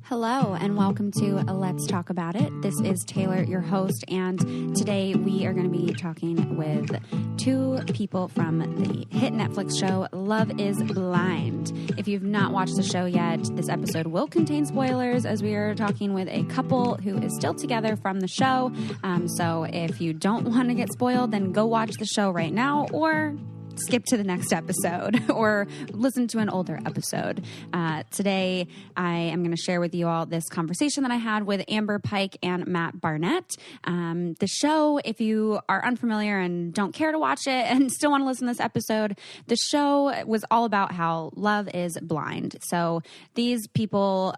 Hello and welcome to Let's Talk About It. This is Taylor, your host, and today we are going to be talking with two people from the hit Netflix show Love is Blind. If you've not watched the show yet, this episode will contain spoilers as we are talking with a couple who is still together from the show. So if you don't want to get spoiled, then go watch the show right now or skip to the next episode or listen to an older episode. Today, I am going to share with you all this conversation that I had with Amber Pike and Matt Barnett. The show, if you are unfamiliar and don't care to watch it and still want to listen to this episode, the show was all about how love is blind. So these people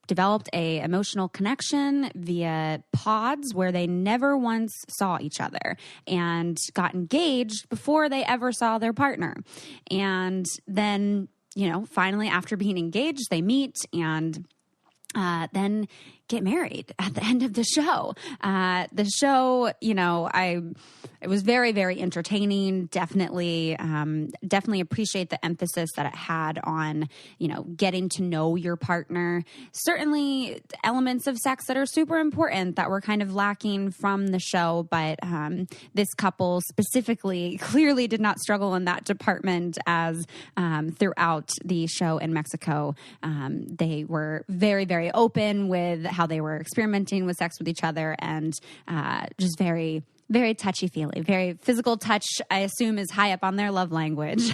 developed a emotional connection via pods where they never once saw each other and got engaged before they ever saw their partner. And then, finally after being engaged, they meet and then get married at the end of the show. The show, it was very, very entertaining. Definitely appreciate the emphasis that it had on, getting to know your partner. Certainly elements of sex that are super important that were kind of lacking from the show. But this couple specifically clearly did not struggle in that department as throughout the show in Mexico. They were very, very open with how they were experimenting with sex with each other and just very, very touchy-feely, very physical touch, I assume, is high up on their love language.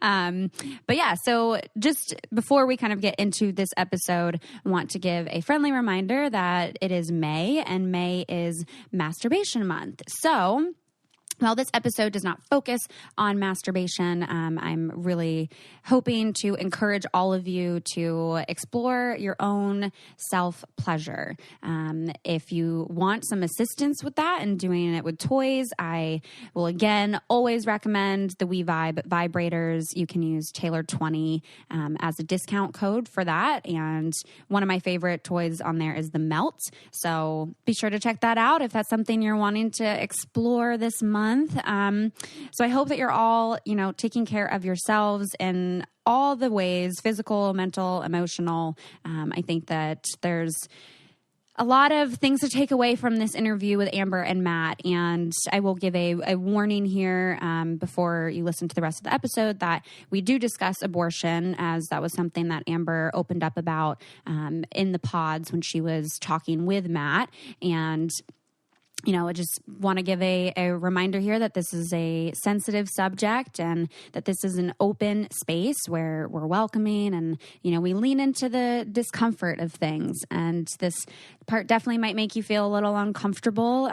But yeah, so just before we kind of get into this episode, I want to give a friendly reminder that it is May, and May is Masturbation Month. So while this episode does not focus on masturbation, I'm really hoping to encourage all of you to explore your own self-pleasure. If you want some assistance with that and doing it with toys, I will again always recommend the WeVibe vibrators. You can use Taylor20 as a discount code for that. And one of my favorite toys on there is the Melt. So be sure to check that out if that's something you're wanting to explore this month. So I hope that you're all, taking care of yourselves in all the ways, physical, mental, emotional. I think that there's a lot of things to take away from this interview with Amber and Matt. And I will give a warning here before you listen to the rest of the episode that we do discuss abortion, as that was something that Amber opened up about in the pods when she was talking with Matt. And I just want to give a reminder here that this is a sensitive subject and that this is an open space where we're welcoming and, we lean into the discomfort of things. And this part definitely might make you feel a little uncomfortable.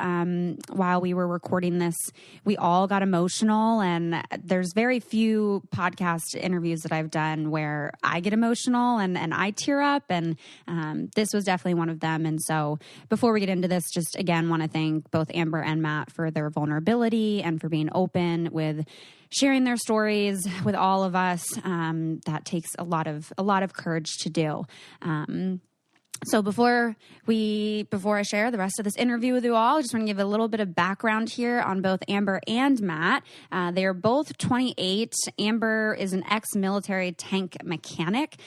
While we were recording this, we all got emotional, and there's very few podcast interviews that I've done where I get emotional and I tear up, and this was definitely one of them. And so before we get into this, just again want to thank both Amber and Matt for their vulnerability and for being open with sharing their stories with all of us. That takes a lot of courage to do. So before I share the rest of this interview with you all, I just want to give a little bit of background here on both Amber and Matt. They are both 28. Amber is an ex-military tank mechanic.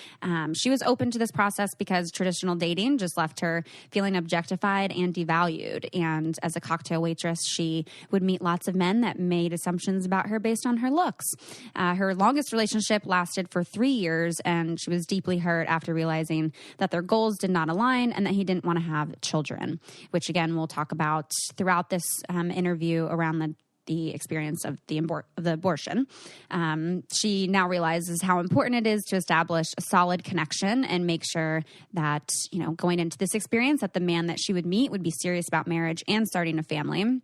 She was open to this process because traditional dating just left her feeling objectified and devalued. And as a cocktail waitress, she would meet lots of men that made assumptions about her based on her looks. Her longest relationship lasted for 3 years, and she was deeply hurt after realizing that their goals did not align and that he didn't want to have children, which again we'll talk about throughout this interview around the experience of the abortion. She now realizes how important it is to establish a solid connection and make sure that, going into this experience, that the man that she would meet would be serious about marriage and starting a family.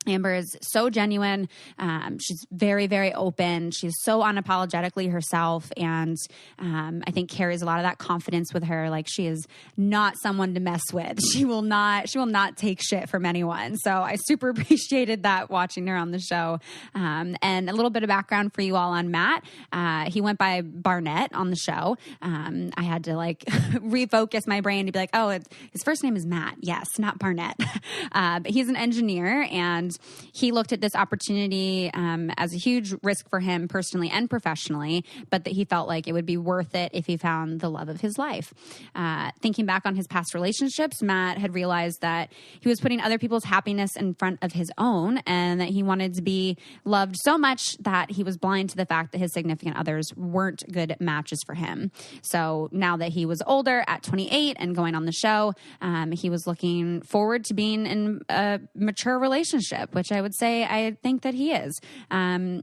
Amber is so genuine. She's very, very open. She's so unapologetically herself, and I think carries a lot of that confidence with her. Like, she is not someone to mess with. She will not take shit from anyone. So I super appreciated that watching her on the show. And a little bit of background for you all on Matt. He went by Barnett on the show. I had to refocus my brain to be like, oh, his first name is Matt. Yes, not Barnett. But he's an engineer, and he looked at this opportunity as a huge risk for him personally and professionally, but that he felt like it would be worth it if he found the love of his life. Thinking back on his past relationships, Matt had realized that he was putting other people's happiness in front of his own, and that he wanted to be loved so much that he was blind to the fact that his significant others weren't good matches for him. So now that he was older at 28 and going on the show, he was looking forward to being in a mature relationship, which I would say I think that he is.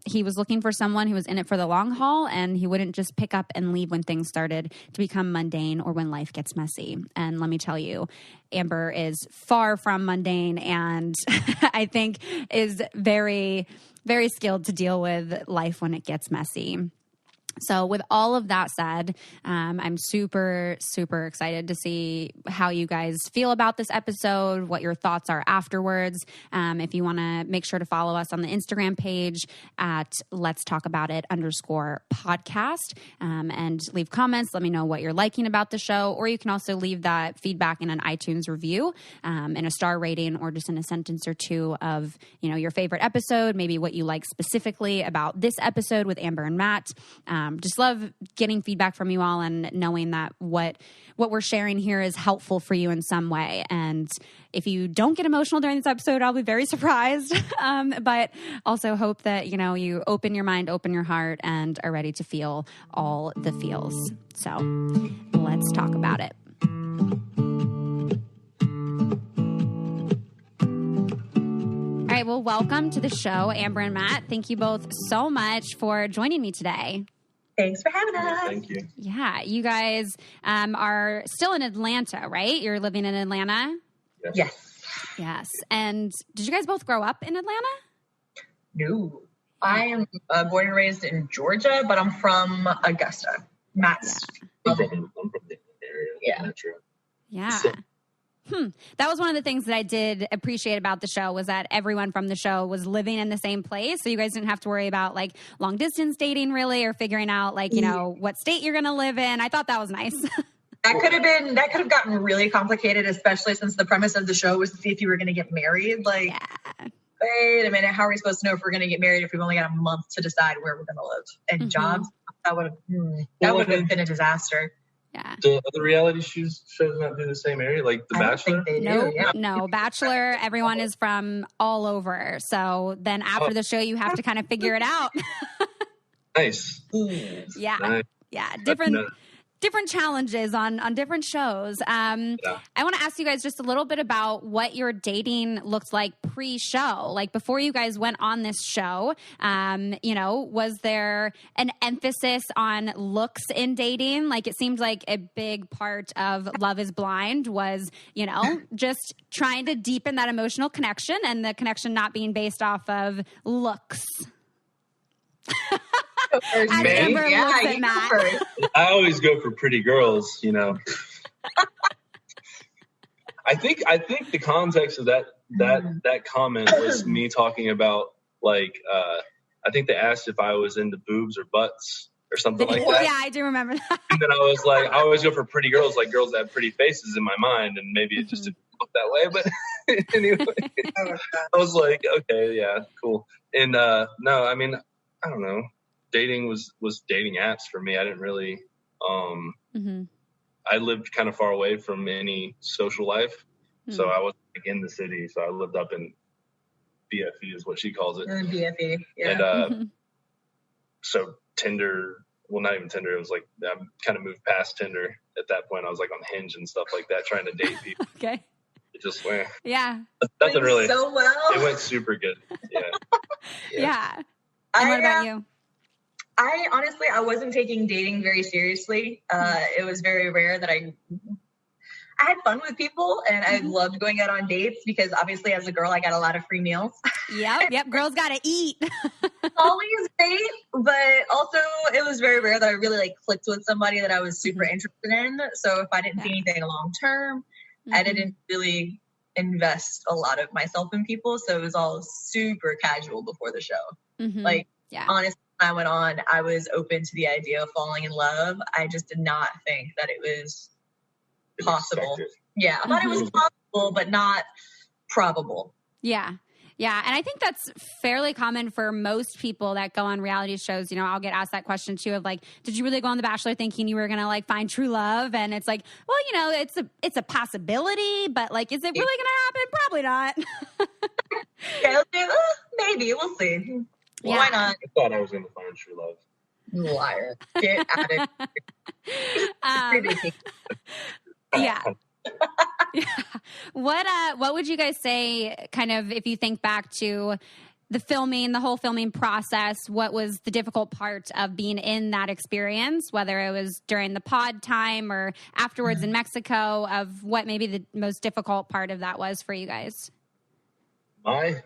He was looking for someone who was in it for the long haul, and he wouldn't just pick up and leave when things started to become mundane or when life gets messy. And let me tell you, Amber is far from mundane, and I think is very, very skilled to deal with life when it gets messy. So with all of that said, I'm super, super excited to see how you guys feel about this episode, what your thoughts are afterwards. If you want to make sure to follow us on the Instagram page at Let's Talk About It _podcast, and leave comments. Let me know what you're liking about the show, or you can also leave that feedback in an iTunes review, in a star rating, or just in a sentence or two of, your favorite episode, maybe what you like specifically about this episode with Amber and Matt. Just love getting feedback from you all and knowing that what we're sharing here is helpful for you in some way. And if you don't get emotional during this episode, I'll be very surprised. But also hope that, you open your mind, open your heart, and are ready to feel all the feels. So let's talk about it. All right. Well, welcome to the show, Amber and Matt. Thank you both so much for joining me today. Thanks for having us. Thank you. Yeah, you guys are still in Atlanta, right? You're living in Atlanta? Yes. Yes. And did you guys both grow up in Atlanta? No. I am born and raised in Georgia, but I'm from Augusta. Matt's. I'm from the area. Yeah. Metro. Yeah. So, That was one of the things that I did appreciate about the show, was that everyone from the show was living in the same place. So you guys didn't have to worry about like long distance dating really, or figuring out like, what state you're going to live in. I thought that was nice. That could have gotten really complicated, especially since the premise of the show was to see if you were going to get married. Like, wait a minute, how are we supposed to know if we're going to get married if we've only got a month to decide where we're going to live? And jobs, that would have been a disaster. Yeah. Do other reality shows not do the same area, like The Bachelor? No, Bachelor, everyone is from all over. So then after the show, you have to kind of figure it out. Nice. Yeah. Nice. Yeah. Different challenges on different shows. I want to ask you guys just a little bit about what your dating looked like pre-show. Like before you guys went on this show, was there an emphasis on looks in dating? Like it seemed like a big part of Love is Blind was, just trying to deepen that emotional connection, and the connection not being based off of looks. Amber looks at Matt. I always go for pretty girls, I think the context of that comment was me talking about like I think they asked if I was into boobs or butts or something like that. Yeah, I do remember that. And then I was like, I always go for pretty girls, like girls that have pretty faces in my mind, and maybe it just didn't look that way. But anyway, I was like, okay, yeah, cool. And no, I mean, I don't know. Dating was dating apps for me. I didn't really, I lived kind of far away from any social life. So I was like in the city. So I lived up in BFE is what she calls it. BFE, yeah. And so Tinder, well, not even Tinder. It was like, I kind of moved past Tinder at that point. I was like on Hinge and stuff like that, trying to date people. Okay. It just went. Yeah. Nothing really. So well. It went super good. Yeah. Yeah. And what about you? I honestly, I wasn't taking dating very seriously. It was very rare that I had fun with people, and I loved going out on dates because obviously as a girl, I got a lot of free meals. Yep. Girls got to eat. Always great, but also it was very rare that I really like clicked with somebody that I was super interested in. So if I didn't see anything long term, I didn't really invest a lot of myself in people. So it was all super casual before the show. Honestly, when I went on, I was open to the idea of falling in love. I just did not think that it was possible. Yeah, I thought it was possible, but not probable. Yeah. Yeah, and I think that's fairly common for most people that go on reality shows. You know, I'll get asked that question too of like, did you really go on The Bachelor thinking you were going to like find true love? And it's like, well, you know, it's a possibility, but like, is it really going to happen? Probably not. Yeah, maybe. We'll see. Yeah. Why not? I thought I was going to find true love. Liar. Get out of here. Yeah. Yeah. What would you guys say, kind of, if you think back to the whole filming process, what was the difficult part of being in that experience, whether it was during the pod time or afterwards in Mexico, of what maybe the most difficult part of that was for you guys? My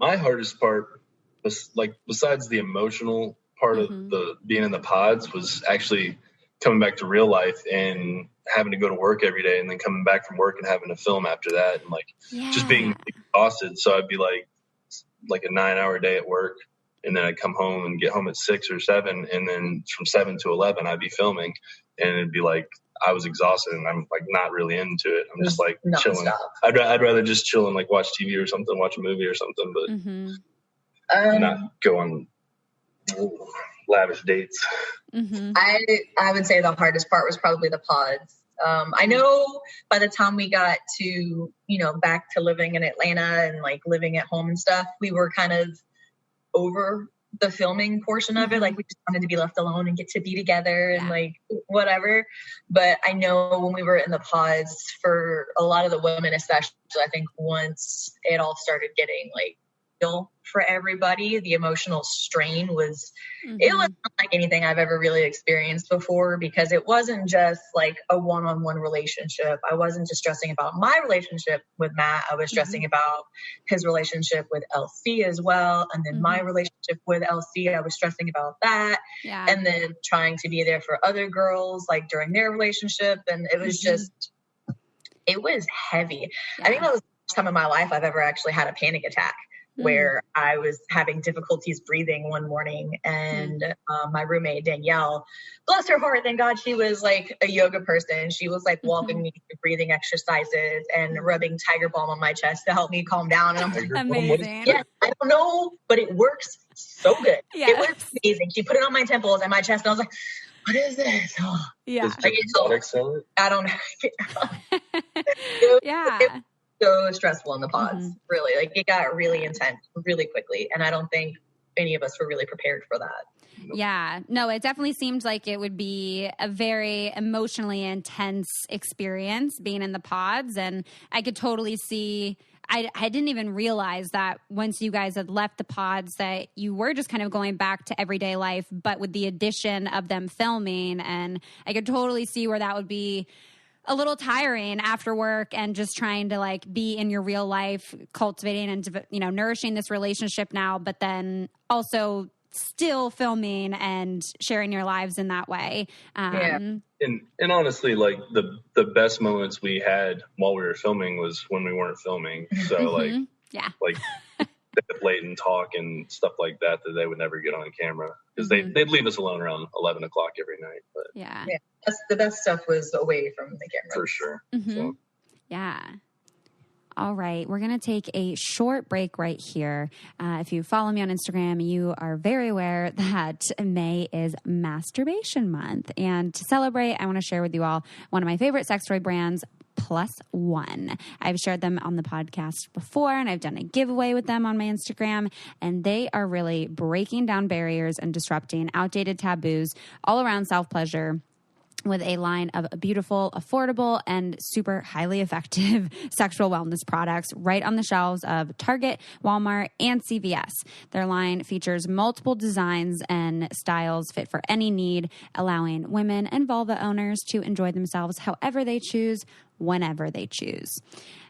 hardest part was, like, besides the emotional part of the being in the pods, was actually coming back to real life and having to go to work every day, and then coming back from work and having to film after that, and like just being exhausted. So I'd be like a 9-hour day at work, and then I'd come home and get home at 6 or 7, and then from 7 to 11 I'd be filming, and it'd be like I was exhausted and I'm like not really into it. I'm just like chilling. I'd rather just chill and like watch TV or something, watch a movie or something, but not go on lavish dates. I would say the hardest part was probably the pods. I know by the time we got to, you know, back to living in Atlanta and like living at home and stuff, we were kind of over the filming portion of it. Like, we just wanted to be left alone and get to be together and like whatever. But I know when we were in the pods, for a lot of the women especially, I think once it all started getting like real for everybody, the emotional strain was it was not like anything I've ever really experienced before, because it wasn't just like a one-on-one relationship. I wasn't just stressing about my relationship with Matt. I was stressing about his relationship with LC as well, and then my relationship with LC, I was stressing about that, and then trying to be there for other girls like during their relationship, and it was just it was heavy. I think that was the first time in my life I've ever actually had a panic attack, where I was having difficulties breathing one morning, and my roommate Danielle, bless her heart, thank God she was like a yoga person. She was like walking me through breathing exercises and rubbing Tiger Balm on my chest to help me calm down. And I'm like, amazing. Yeah, I don't know, but it works so good. It works amazing. She put it on my temples and my chest, and I was like, what is this? Oh. Yeah. I don't know. It so stressful in the pods, really. Like, it got really intense really quickly, and I don't think any of us were really prepared for that. Yeah, no, it definitely seemed like it would be a very emotionally intense experience being in the pods, and I could totally see. I didn't even realize that once you guys had left the pods that you were just kind of going back to everyday life, but with the addition of them filming, and I could totally see where that would be a little tiring after work, and just trying to like be in your real life, cultivating and, you know, nourishing this relationship now, but then also still filming and sharing your lives in that way. And honestly, like the best moments we had while we were filming was when we weren't filming. So like they'd late and talk and stuff like that they would never get on camera, because they'd leave us alone around 11 o'clock every night. But the best stuff was away from the camera, for sure. So. Yeah. All right, we're going to take a short break right here. If you follow me on Instagram, you are very aware that May is Masturbation Month. And to celebrate, I want to share with you all one of my favorite sex toy brands, +1. I've shared them on the podcast before, and I've done a giveaway with them on my Instagram, and they are really breaking down barriers and disrupting outdated taboos all around self-pleasure, with a line of beautiful, affordable, and super highly effective sexual wellness products right on the shelves of Target, Walmart, and CVS. Their line features multiple designs and styles fit for any need, allowing women and vulva owners to enjoy themselves however they choose, whenever they choose.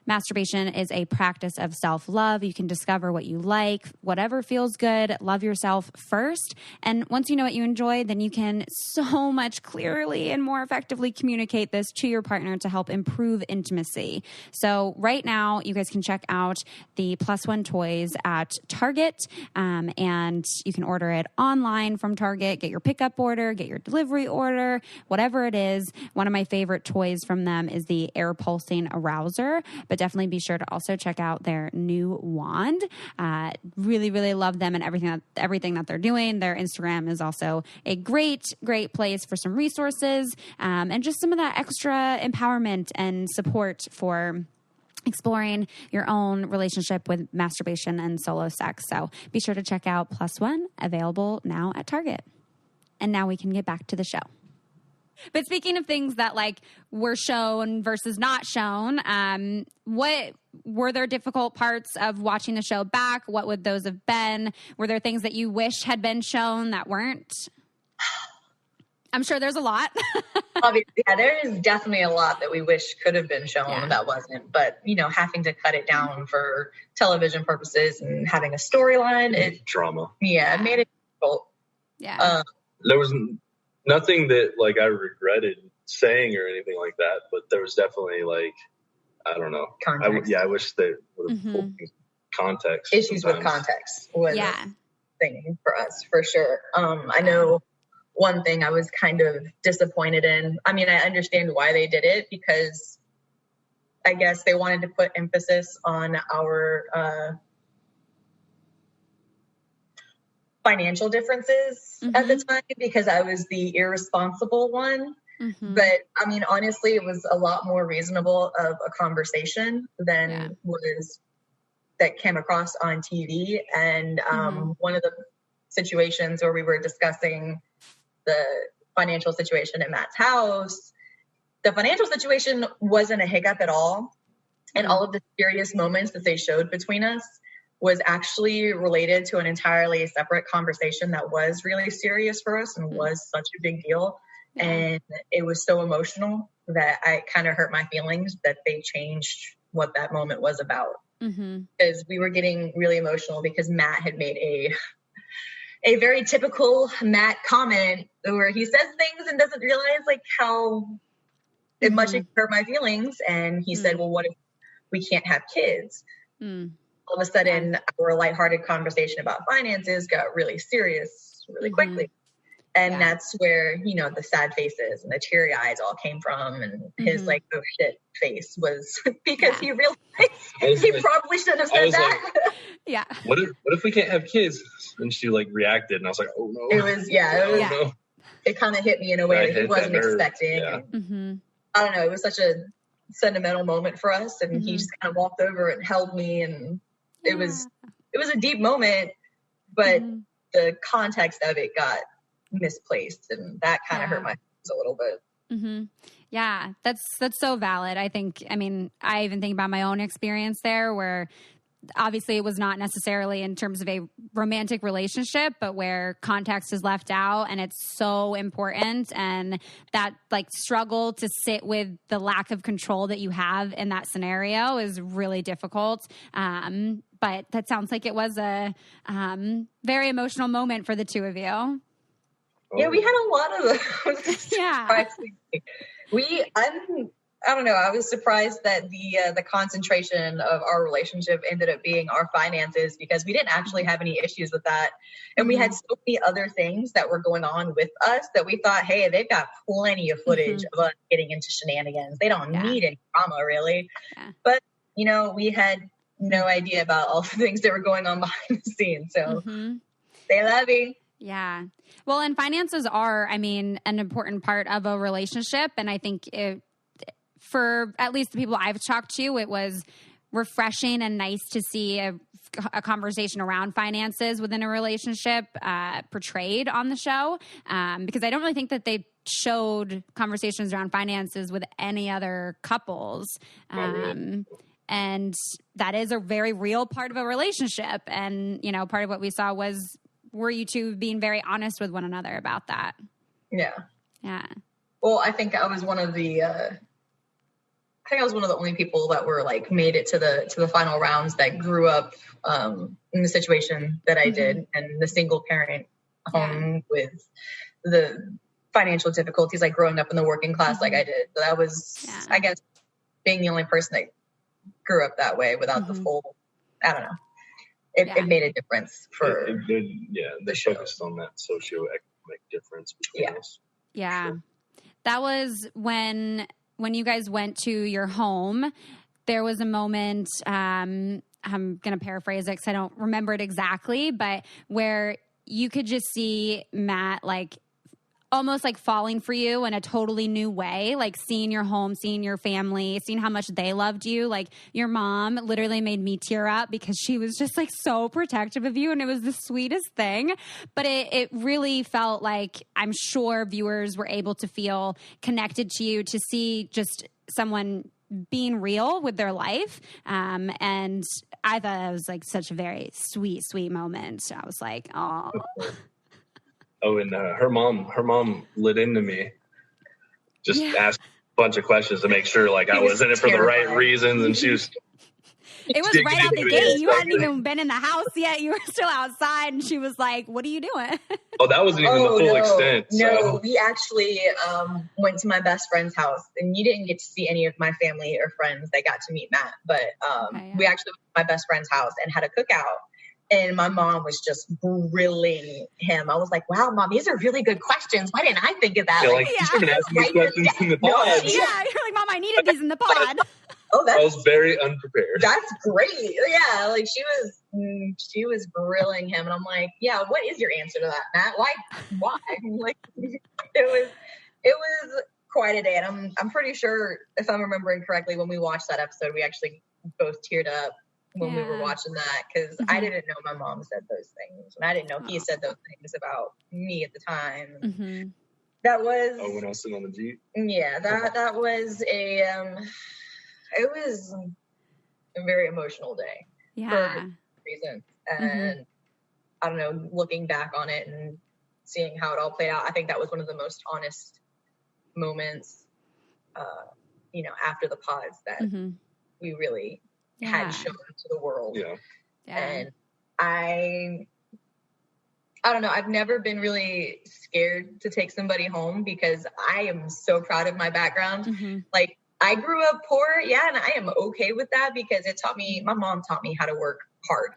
Masturbation is a practice of self-love. You can discover what you like, whatever feels good, love yourself first. And once you know what you enjoy, then you can so much clearly and more effectively communicate this to your partner to help improve intimacy. So right now, you guys can check out the +1 toys at Target, and you can order it online from Target, get your pickup order, get your delivery order, whatever it is. One of my favorite toys from them is the air pulsing arouser, but definitely be sure to also check out their new wand. Really, really love them and everything that they're doing. Their Instagram is also a great place for some resources, and just some of that extra empowerment and support for exploring your own relationship with masturbation and solo sex. So be sure to check out Plus One, available now at Target. And now we can get back to the show. But speaking of things that like were shown versus not shown, what were there difficult parts of watching the show back? What would those have been? Were there things that you wish had been shown that weren't? I'm sure there's a lot. Obviously, yeah, there is definitely a lot that we wish could have been shown that wasn't. But, having to cut it down for television purposes and having a storyline, drama. Yeah, it made it difficult. Yeah. There was nothing that like I regretted saying or anything like that, but there was definitely like, I don't know. I wish they would have pulled context. Issues sometimes. With context was a thing for us, for sure. I know one thing I was kind of disappointed in. I mean, I understand why they did it, because I guess they wanted to put emphasis on our financial differences at the time, because I was the irresponsible one. But I mean, honestly, it was a lot more reasonable of a conversation than that came across on TV. And one of the situations where we were discussing the financial situation at Matt's house, the financial situation wasn't a hiccup at all. And all of the serious moments that they showed between us was actually related to an entirely separate conversation that was really serious for us and was such a big deal. And it was so emotional that I kind of hurt my feelings that they changed what that moment was about. Because we were getting really emotional because Matt had made a very typical Matt comment where he says things and doesn't realize like how much it hurt my feelings. And he said, well, what if we can't have kids? All of a sudden, our lighthearted conversation about finances got really serious really quickly. And that's where, the sad faces and the teary eyes all came from. And his like, oh shit face was because he realized he probably shouldn't have said that. Like, What if we can't have kids? And she like reacted and I was like, oh no. It was, no. It kind of hit me in a way that he wasn't expecting. And, I don't know. It was such a sentimental moment for us. And he just kind of walked over and held me. And it was a deep moment, but the context of it got misplaced, and that kind of hurt my feelings a little bit. Yeah, that's so valid. I even think about my own experience there, where obviously it was not necessarily in terms of a romantic relationship, but where context is left out, and it's so important. And that like struggle to sit with the lack of control that you have in that scenario is really difficult. But that sounds like it was a very emotional moment for the two of you. Yeah, we had a lot of those. I don't know. I was surprised that the concentration of our relationship ended up being our finances, because we didn't actually have any issues with that. And we had so many other things that were going on with us that we thought, hey, they've got plenty of footage of us getting into shenanigans. They don't need any drama, really. But, we had no idea about all the things that were going on behind the scenes. So they love you. Yeah. Well, and finances are, an important part of a relationship. And I think for at least the people I've talked to, it was refreshing and nice to see a conversation around finances within a relationship portrayed on the show. Because I don't really think that they showed conversations around finances with any other couples. And that is a very real part of a relationship. And, part of what we saw were you two being very honest with one another about that? Yeah. Yeah. Well, I think I was one of the only people that were like made it to the final rounds that grew up in the situation that I did, and the single parent home with the financial difficulties, like growing up in the working class like I did. So that was, I guess, being the only person that grew up that way without the full, I don't know. It made a difference for they focused on that socioeconomic difference between us. Yeah. That was when when you guys went to your home, there was a moment, I'm going to paraphrase it because I don't remember it exactly, but where you could just see Matt like almost like falling for you in a totally new way, like seeing your home, seeing your family, seeing how much they loved you. Like your mom literally made me tear up because she was just like so protective of you, and it was the sweetest thing. But it really felt like, I'm sure viewers were able to feel connected to you, to see just someone being real with their life. And I thought it was like such a very sweet, sweet moment. I was like, oh. Oh, and her mom lit into me. Just asked a bunch of questions to make sure like I was in it for the right reasons, and she was. It was right out the gate. You hadn't even been in the house yet. You were still outside, and she was like, "What are you doing?" Oh, that wasn't even the full extent. So. No, we actually went to my best friend's house, and you didn't get to see any of my family or friends that got to meet Matt. But we actually went to my best friend's house and had a cookout. And my mom was just grilling him. I was like, wow, Mom, these are really good questions. Why didn't I think of that? Yeah, like, you should have asked these questions in the pod. Yeah, you're like, Mom, I needed these in the pod. I was very unprepared. That's great. Yeah, like she was grilling him. And I'm like, yeah, what is your answer to that, Matt? Why? Like, it was quite a day. And I'm pretty sure, if I'm remembering correctly, when we watched that episode, we actually both teared up when we were watching that, because I didn't know my mom said those things, and I didn't know he said those things about me at the time. That was when I was sitting on the Jeep. Yeah, that was it was a very emotional day for reasons, and I don't know, looking back on it and seeing how it all played out, I think that was one of the most honest moments, after the pods that we really had shown to the world. And I don't know, I've never been really scared to take somebody home because I am so proud of my background. Like, I grew up poor, and I am okay with that because my mom taught me how to work hard.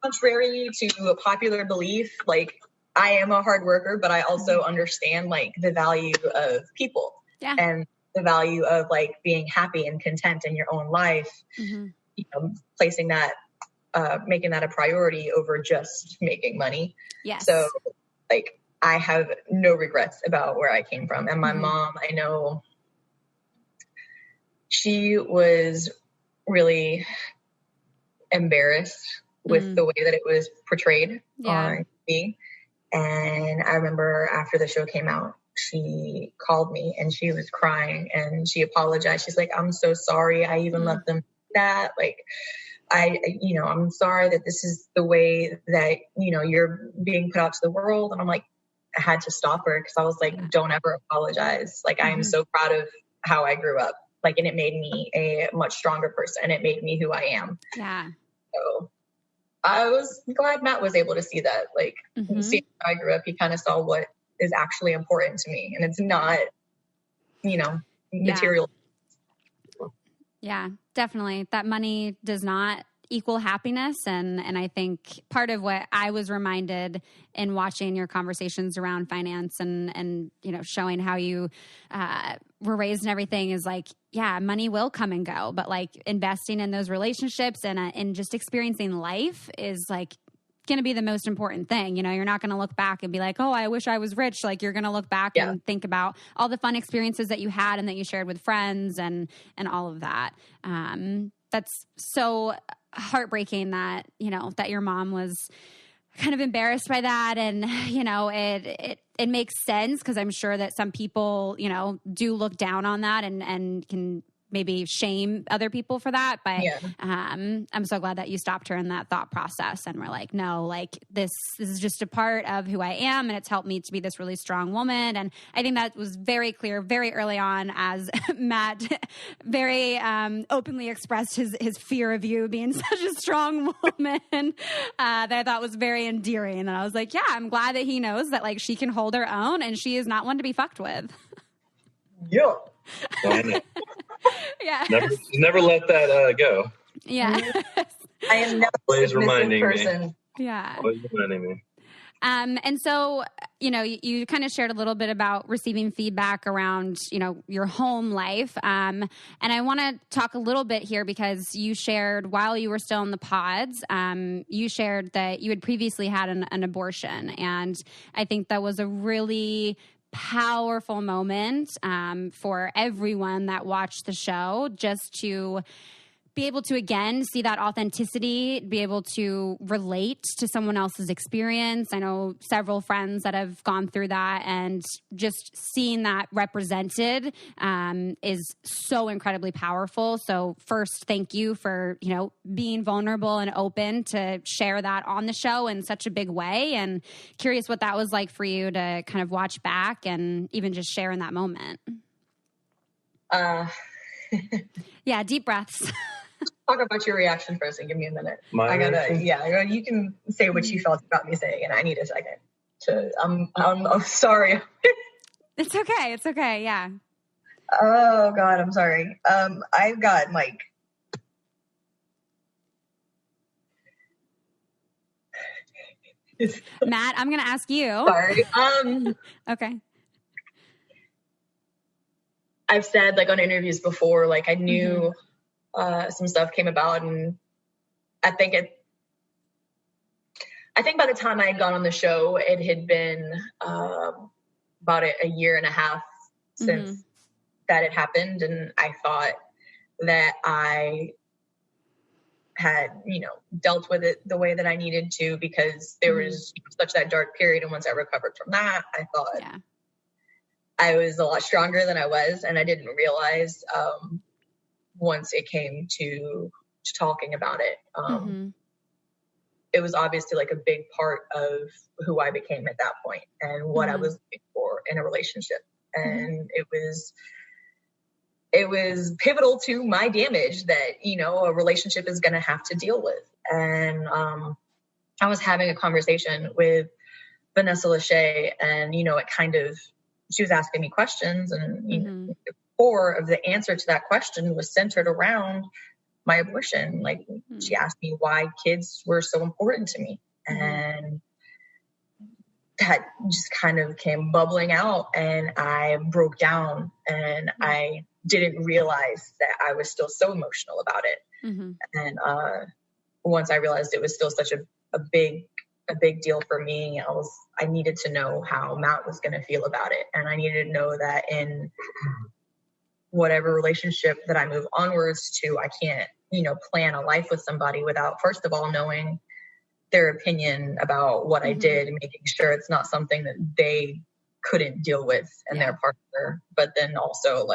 Contrary to a popular belief, like, I am a hard worker, but I also understand like the value of people and the value of like being happy and content in your own life. Placing that, making that a priority over just making money. So like, I have no regrets about where I came from. And my mom, I know she was really embarrassed with the way that it was portrayed on TV. And I remember after the show came out, she called me and she was crying and she apologized. She's like, I'm so sorry I even let them that. Like, I'm sorry that this is the way that, you're being put out to the world. And I'm like, I had to stop her because I was like, don't ever apologize. Like, I am so proud of how I grew up. Like, and it made me a much stronger person. It made me who I am. So I was glad Matt was able to see that. Like, seeing how I grew up, he kind of saw what is actually important to me. And it's not, material. Yeah, definitely. That money does not equal happiness. And I think part of what I was reminded in watching your conversations around finance and showing how you were raised and everything is like, money will come and go, but like investing in those relationships and just experiencing life is like going to be the most important thing. You're not going to look back and be like, oh, I wish I was rich. Like, you're going to look back and think about all the fun experiences that you had and that you shared with friends and all of that. That's so heartbreaking that, that your mom was kind of embarrassed by that. And, it makes sense because I'm sure that some people, do look down on that and can maybe shame other people for that. But I'm so glad that you stopped her in that thought process and were like, no, like this is just a part of who I am. And it's helped me to be this really strong woman. And I think that was very clear very early on as Matt very openly expressed his fear of you being such a strong woman that I thought was very endearing. And I was like, yeah, I'm glad that he knows that like she can hold her own and she is not one to be fucked with. Yeah. Never let that go. I am never always reminding person. me. Always reminding me. And so, you kind of shared a little bit about receiving feedback around, your home life. And I want to talk a little bit here because you shared while you were still in the pods, you shared that you had previously had an abortion. And I think that was a really powerful moment for everyone that watched the show, just to be able to, again, see that authenticity, be able to relate to someone else's experience. I know several friends that have gone through that, and just seeing that represented is so incredibly powerful. So first, thank you for, being vulnerable and open to share that on the show in such a big way. And curious what that was like for you to kind of watch back and even just share in that moment. Yeah, deep breaths. Talk about your reaction first and give me a minute. You can say what you felt about me saying, and I need a second. I'm sorry. It's okay. It's okay. Yeah. Oh God, I'm sorry. I've got Mike. Matt, I'm going to ask you. Sorry. Okay. I've said on interviews before, I knew some stuff came about, and I think by the time I had gone on the show, it had been about a year and a half since that had happened, and I thought that I had, dealt with it the way that I needed to, because there was such that dark period, and once I recovered from that, I thought I was a lot stronger than I was, and I didn't realize once it came to talking about it, it was obviously a big part of who I became at that point and what I was looking for in a relationship. And it was pivotal to my damage that, a relationship is going to have to deal with. And I was having a conversation with Vanessa Lachey, and, she was asking me questions, and the core of the answer to that question was centered around my abortion. She asked me why kids were so important to me, and that just kind of came bubbling out, and I broke down, and I didn't realize that I was still so emotional about it. And once I realized it was still such a big deal for me, I needed to know how Matt was going to feel about it. And I needed to know that in whatever relationship that I move onwards to, I can't, plan a life with somebody without, first of all, knowing their opinion about what I did, and making sure it's not something that they couldn't deal with and their partner, but then also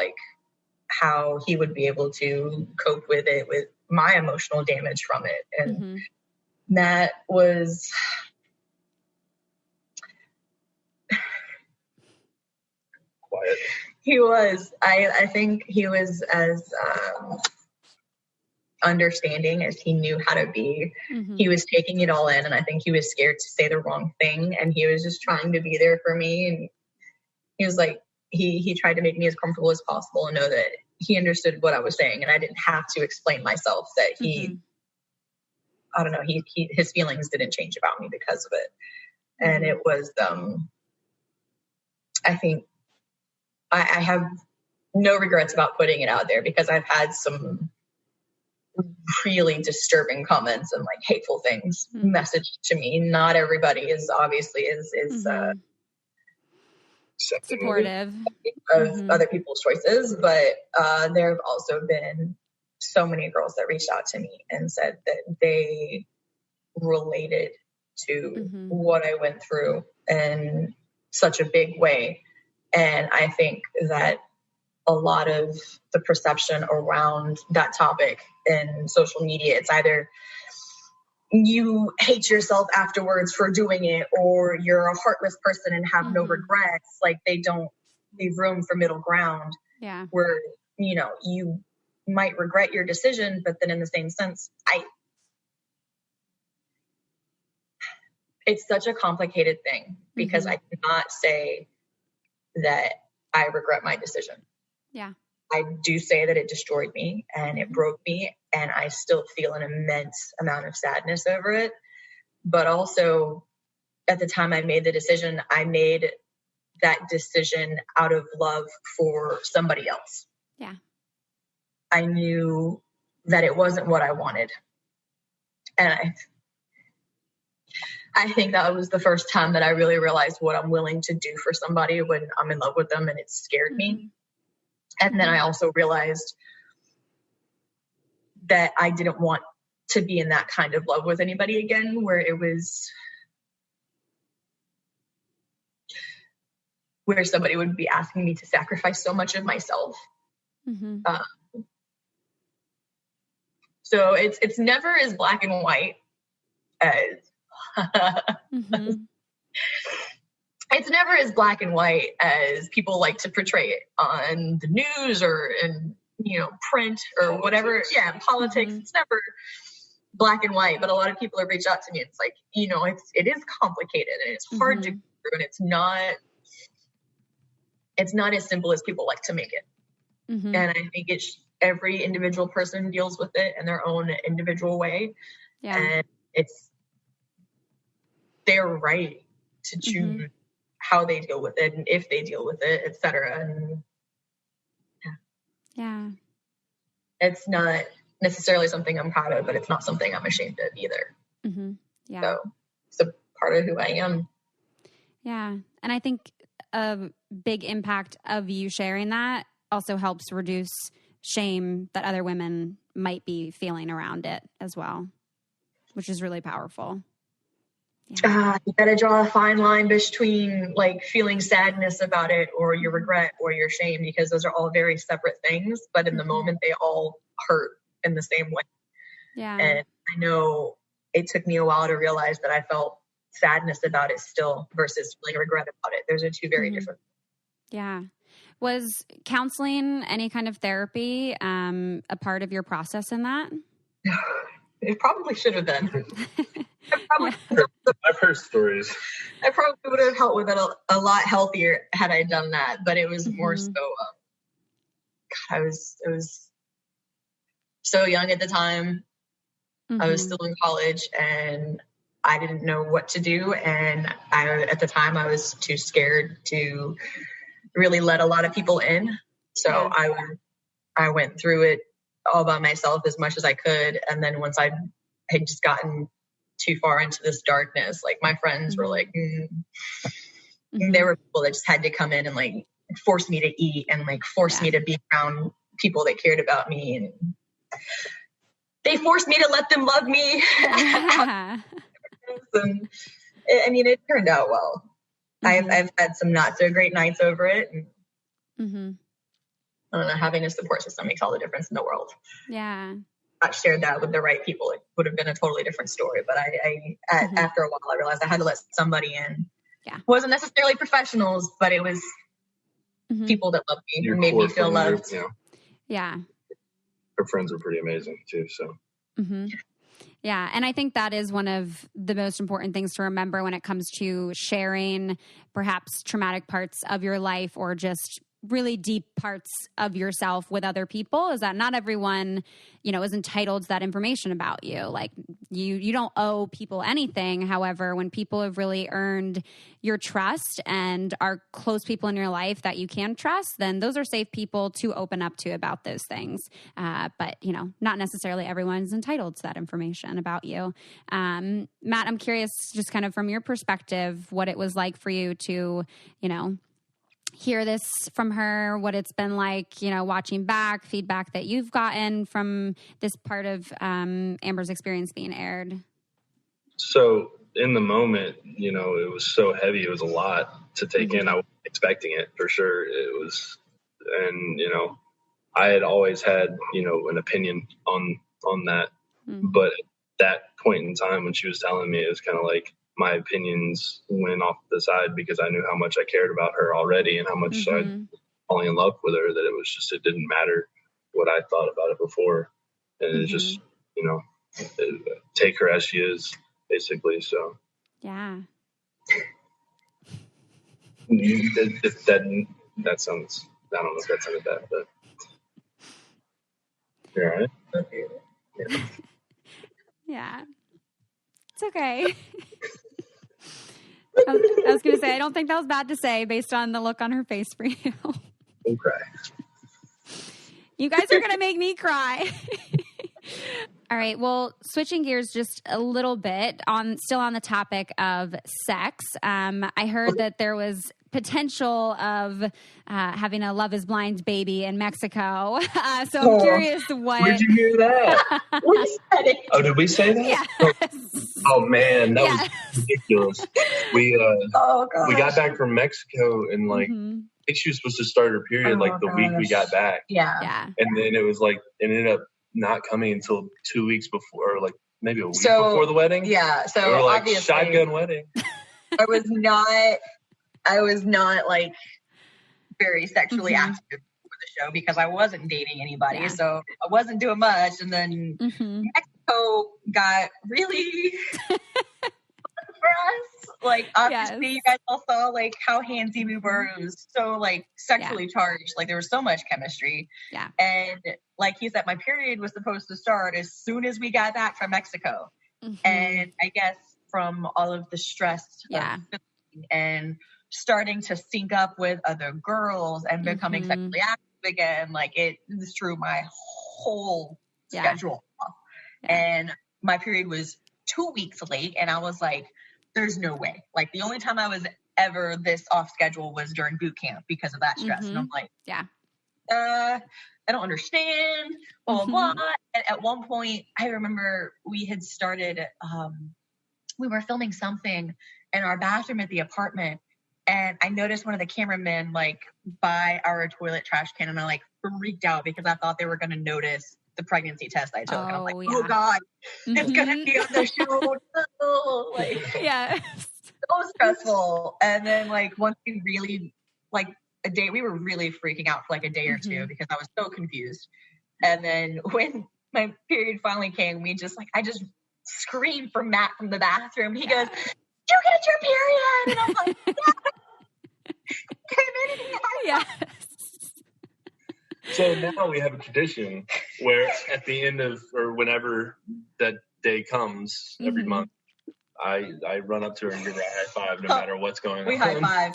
how he would be able to cope with it, with my emotional damage from it. And that was quiet. He was. I think he was as understanding as he knew how to be. He was taking it all in, and I think he was scared to say the wrong thing, and he was just trying to be there for me. And he was he tried to make me as comfortable as possible and know that he understood what I was saying, and I didn't have to explain myself, that I don't know, his feelings didn't change about me because of it. And it was, I think I have no regrets about putting it out there, because I've had some really disturbing comments and hateful things messaged to me. Not everybody is obviously is supportive of other people's choices, but there have also been so many girls that reached out to me and said that they related to what I went through in such a big way. And I think that a lot of the perception around that topic in social media, it's either you hate yourself afterwards for doing it, or you're a heartless person and have no regrets. They don't leave room for middle ground. Yeah. Where, you might regret your decision, but then in the same sense, it's such a complicated thing, because I cannot say that I regret my decision. Yeah. I do say that it destroyed me and it broke me, and I still feel an immense amount of sadness over it. But also, at the time I made the decision, I made that decision out of love for somebody else. Yeah. I knew that it wasn't what I wanted. And I think that was the first time that I really realized what I'm willing to do for somebody when I'm in love with them, and it scared me. And then I also realized that I didn't want to be in that kind of love with anybody again, where somebody would be asking me to sacrifice so much of myself. So it's never as black and white as it's never as black and white as people like to portray it on the news or in, print or whatever. Yeah, politics. It's never black and white, but a lot of people have reached out to me. It's like, it is complicated and it's hard to go through, and it's not as simple as people like to make it. And I think it's every individual person deals with it in their own individual way. Yeah. And it's their right to choose how they deal with it and if they deal with it, etc. And yeah. It's not necessarily something I'm proud of, but it's not something I'm ashamed of either. Yeah. So it's a part of who I am. Yeah. And I think a big impact of you sharing that also helps reduce shame that other women might be feeling around it as well, which is really powerful. Yeah. You gotta draw a fine line between like feeling sadness about it or your regret or your shame, because those are all very separate things, but in the moment they all hurt in the same way. Yeah. And I know it took me a while to realize that I felt sadness about it still versus feeling regret about it. Those are two very different. Yeah. Was counseling, any kind of therapy, a part of your process in that? It probably should have been. I've heard stories. I probably would have helped with it a lot healthier had I done that, but it was more so. I was so young at the time. I was still in college, and I didn't know what to do. And at the time, I was too scared to really let a lot of people in. So I went through it all by myself as much as I could. And then once I had just gotten too far into this darkness, like my friends were like, there were people that just had to come in and like force me to eat and like force me to be around people that cared about me. And they forced me to let them love me. And I mean, it turned out well. I've had some not so great nights over it. And I don't know, having a support system makes all the difference in the world. Yeah. I shared that with the right people, it would have been a totally different story. But after a while, I realized I had to let somebody in. Yeah. It wasn't necessarily professionals, but it was people that loved me and made me feel loved. Yeah. Her friends were pretty amazing too. So. Yeah. And I think that is one of the most important things to remember when it comes to sharing perhaps traumatic parts of your life or just really deep parts of yourself with other people, is that not everyone, is entitled to that information about you. Like you don't owe people anything. However, when people have really earned your trust and are close people in your life that you can trust, then those are safe people to open up to about those things. But not necessarily everyone's entitled to that information about you. Matt, I'm curious, just kind of from your perspective, what it was like for you to, hear this from her, what it's been like, watching back, feedback that you've gotten from this part of Amber's experience being aired. So in the moment, it was so heavy. It was a lot to take in. I wasn't expecting it for sure. It was, and, I had always had, an opinion on that. But at that point in time when she was telling me, it was kind of like, my opinions went off the side because I knew how much I cared about her already and how much I'd falling in love with her, that it didn't matter what I thought about it before. And it's just, take her as she is, basically. So. Yeah. That sounds, I don't know if that sounded bad, but. You're all right? Yeah. It's okay. I was going to say, I don't think that was bad to say based on the look on her face for you. Don't cry. You guys are going to make me cry. All right. Well, switching gears just a little bit still on the topic of sex. I heard that there was potential of having a Love is Blind baby in Mexico. So I'm curious what. Where'd you hear that? We said it. Oh, did we say that? Yes. Oh man, that was ridiculous. We got back from Mexico and like I think she was supposed to start her period like the week we got back. Yeah. And then it was like it ended up not coming until 2 weeks before, or like maybe a week before the wedding. Yeah. So we were like, obviously, shotgun wedding. I was not like very sexually active for the show because I wasn't dating anybody. Yeah. So I wasn't doing much. And then Mexico got really fun for us. Like, obviously, you guys all saw like how handsy we were. It was so like sexually charged. Like there was so much chemistry. Yeah. And like he said, my period was supposed to start as soon as we got back from Mexico. And I guess from all of the stress and starting to sync up with other girls and becoming sexually active again, like it just threw my whole schedule off. And my period was 2 weeks late, and I was like, there's no way. Like the only time I was ever this off schedule was during boot camp because of that stress. And I'm like, I don't understand, blah, blah, blah. And at one point, I remember we had started, we were filming something in our bathroom at the apartment. And I noticed one of the cameramen, like, by our toilet trash can, and I, like, freaked out because I thought they were going to notice the pregnancy test I took. And I'm like, oh, God, it's going to be on the show. No. Like, so stressful. And then, like, once we really, like, we were really freaking out for, like, a day or two because I was so confused. And then when my period finally came, I just screamed for Matt from the bathroom. He goes, you get your period. And I'm like, yes. So now we have a tradition where at the end of, or whenever that day comes every month, I run up to her and give her a high five no matter what's going on. We high five.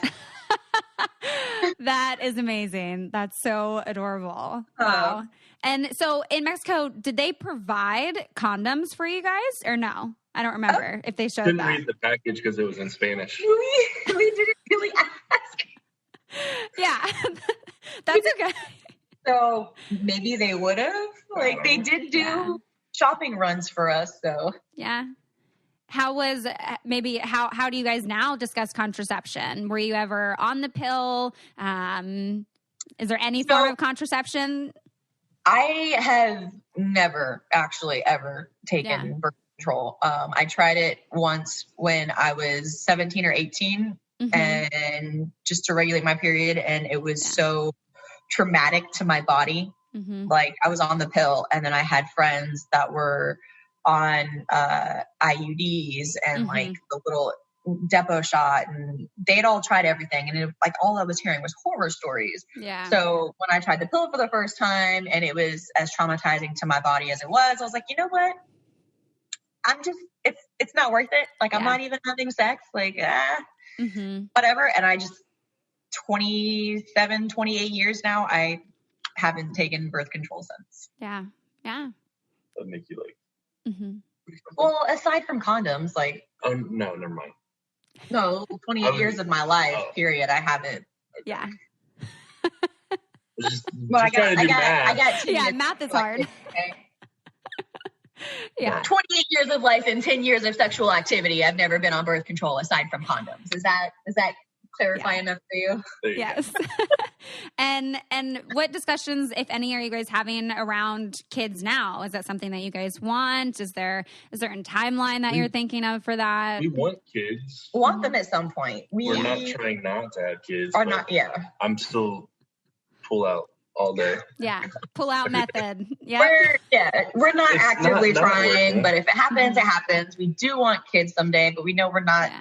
That is amazing. That's so adorable. Wow. And so in Mexico, did they provide condoms for you guys or no? I don't remember if they showed that. Didn't read the package because it was in Spanish. We didn't really ask. Yeah, that's okay. So maybe they would have. Like they did do shopping runs for us. So yeah. How do you guys now discuss contraception? Were you ever on the pill? Is there any form of contraception? I have never actually ever taken birth control. I tried it once when I was 17 or 18 and just to regulate my period. And it was so traumatic to my body. Like I was on the pill and then I had friends that were on IUDs and like the little depot shot, and they'd all tried everything, and like all I was hearing was horror stories. So when I tried the pill for the first time and it was as traumatizing to my body as it was, I was like, you know what, it's not worth it. Like I'm not even having sex, like whatever. And I just 28 years now, I haven't taken birth control since. That'd make you like well, aside from condoms, like no, never mind. No, 28 years of my life, period. I haven't. Yeah. I got 2 years. Math is hard. Yeah. 28 years of life and 10 years of sexual activity. I've never been on birth control aside from condoms. Is that clarify enough for you? Yes. And what discussions, if any, are you guys having around kids now? Is that something that you guys want? Is there a certain timeline that you're thinking of for that? We want kids. We want them at some point. We're not trying not to have kids. Or not, I'm still pull out all day. Yeah. Pull out method. Yeah. We're not actively trying, but if it happens, it happens. We do want kids someday, but we know we're not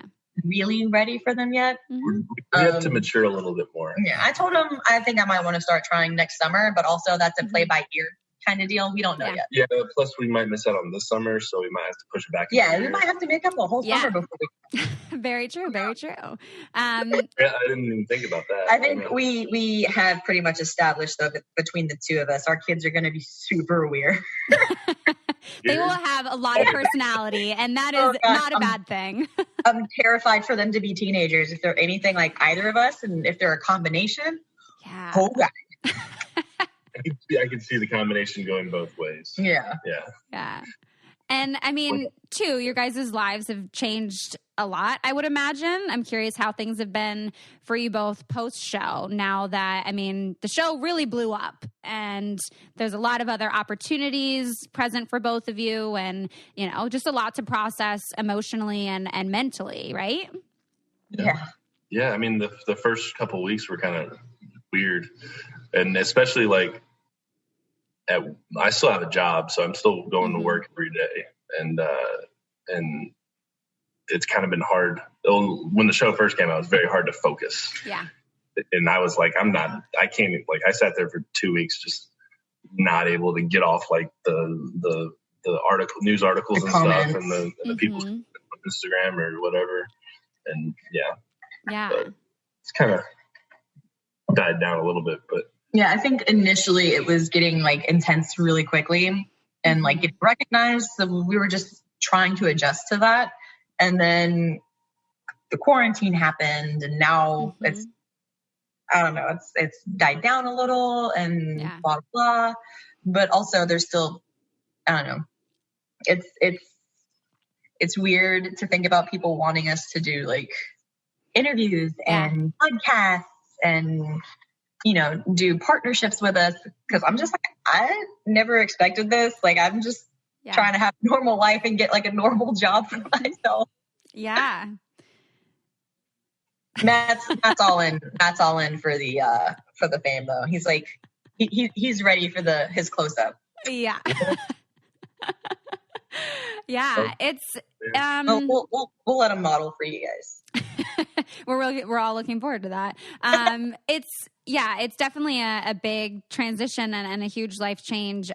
really ready for them yet. We have to mature a little bit more. Yeah, I told him I think I might want to start trying next summer, but also that's a play by ear kind of deal. We don't know yet. Yeah, plus we might miss out on this summer, so we might have to push it back. Yeah, we might have to make up a whole summer before we... Very true, very true. I didn't even think about that. I think we have pretty much established, though, that between the two of us, our kids are going to be super weird. They will have a lot of personality, and that is not a bad thing. I'm terrified for them to be teenagers if they're anything like either of us, and if they're a combination. Yeah. Oh, God. I can see the combination going both ways. Yeah. And I mean, too, your guys' lives have changed a lot, I would imagine. I'm curious how things have been for you both post-show now that, I mean, the show really blew up and there's a lot of other opportunities present for both of you and, you know, just a lot to process emotionally and mentally, right? Yeah. Yeah, I mean, the first couple of weeks were kind of weird. And especially like I still have a job, so I'm still going to work every day, and it's kind of been hard. When the show first came out, it was very hard to focus. Yeah. And I was like, I can't, like, I sat there for 2 weeks just not able to get off like the news articles and stuff and the people on Instagram or whatever. And but it's kind of died down a little bit, but. Yeah, I think initially it was getting like intense really quickly and like getting recognized. So we were just trying to adjust to that. And then the quarantine happened and now it's, I don't know, it's died down a little and blah, blah, blah. But also there's still, I don't know, it's weird to think about people wanting us to do like interviews and podcasts and, you know, do partnerships with us because I'm just like, I never expected this. Like, I'm just trying to have a normal life and get like a normal job for myself. Yeah. Matt's all in. Matt's all in for the fame though. He's like, he's ready for his close up. Yeah. It's we'll let him model for you guys. We're all looking forward to that. It's definitely a big transition and a huge life change.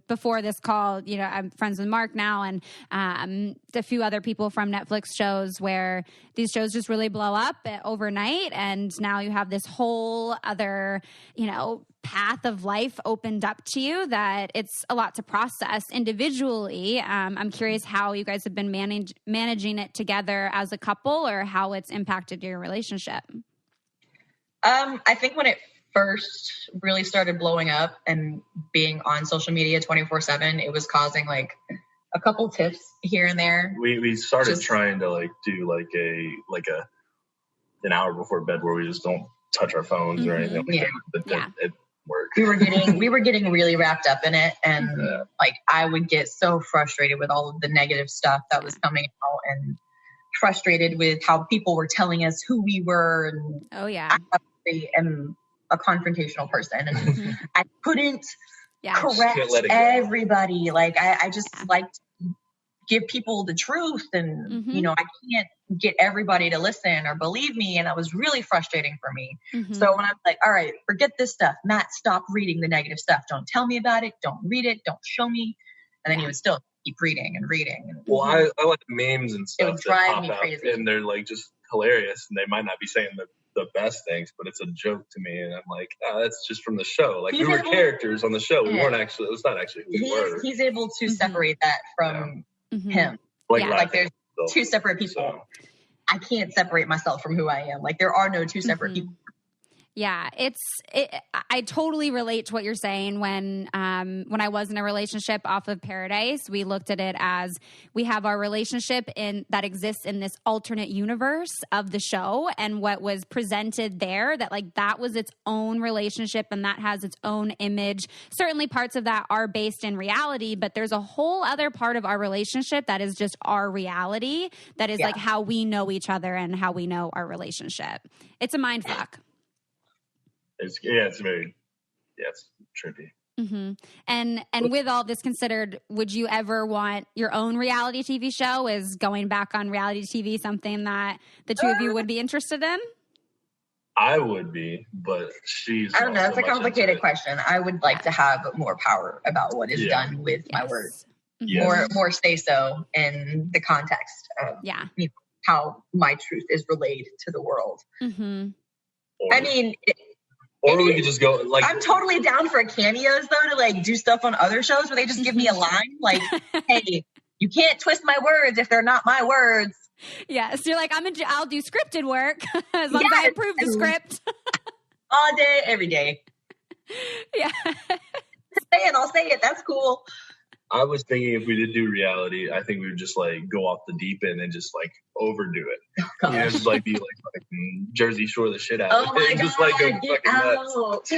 Before this call, you know, I'm friends with Mark now and a few other people from Netflix shows where these shows just really blow up overnight. And now you have this whole other, you know, path of life opened up to you that it's a lot to process individually. I'm curious how you guys have been managing it together as a couple or how it's impacted your relationship. I think when it first really started blowing up and being on social media 24/7, it was causing like a couple tiffs here and there. We started trying to like do like an hour before bed where we just don't touch our phones or anything. It worked. We were getting really wrapped up in it, and like I would get so frustrated with all of the negative stuff that was coming out, and frustrated with how people were telling us who we were. And I am a confrontational person, and I couldn't correct everybody. Like I just like to give people the truth, and you know, I can't get everybody to listen or believe me, and that was really frustrating for me. So when I'm like, all right, forget this stuff, Matt, stop reading the negative stuff, don't tell me about it, don't read it, don't show me, and then he would still keep reading and reading. Well, I like memes and stuff. It would drive me crazy, and they're like just hilarious, and they might not be saying the best things, but it's a joke to me, and I'm like, that's just from the show. Like we were characters on the show. We weren't actually. It was not actually who we were. He's able to separate that from him. Like there's two separate people. So. I can't separate myself from who I am. Like there are no two separate people. Yeah, I totally relate to what you're saying. When I was in a relationship off of Paradise, we looked at it as we have our relationship that exists in this alternate universe of the show, and what was presented there, that was its own relationship and that has its own image. Certainly parts of that are based in reality, but there's a whole other part of our relationship that is just our reality, that is like how we know each other and how we know our relationship. It's a mind fuck. It's trippy. And with all this considered, would you ever want your own reality TV show? Is going back on reality TV something that the two of you would be interested in? I would be, but she's. I don't know. not It's so a much into complicated it. question. I would like to have more power about what is done with my words. More say so in the context of how my truth is relayed to the world. I mean, or we could just go like. I'm totally down for cameos though, to like do stuff on other shows where they just give me a line like, "Hey, you can't twist my words if they're not my words." Yeah, so you're like, I'll do scripted work as long as I approve the script. All day, every day. Yeah. I'll say it. That's cool. I was thinking if we did do reality, I think we would just like go off the deep end and just like overdo it. You know, just like be like Jersey Shore the shit out of it. My Just God, like go fucking nuts.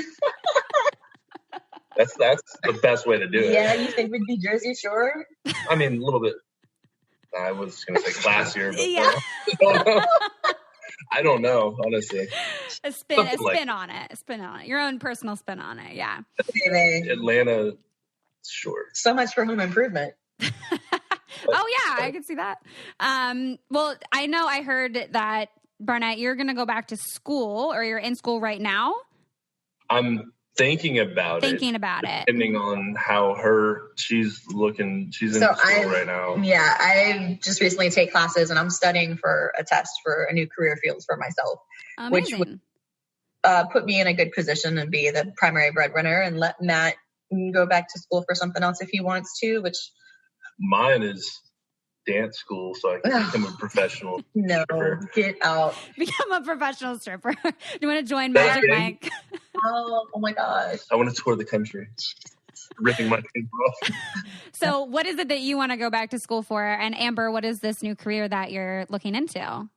That's the best way to do it. Yeah, you think we'd be Jersey Shore? I mean, a little bit. I was going to say classier, but I don't know, honestly. A spin on it. Your own personal spin on it, yeah. Atlanta, sure. So much for home improvement. Oh, yeah, I can see that. Well, I heard that, Barnett, you're going to go back to school, or you're in school right now? I'm thinking about it. Depending on how she's looking. She's in school right now. Yeah, I just recently take classes and I'm studying for a test for a new career field for myself. Amazing. Which would put me in a good position and be the primary breadwinner and let Matt go back to school for something else if he wants to, which... Mine is dance school, so I can become a professional stripper. Get out. Become a professional stripper. Do you want to join Magic Mike? Oh my gosh. I want to tour the country, ripping my teeth off. So what is it that you want to go back to school for? And Amber, what is this new career that you're looking into?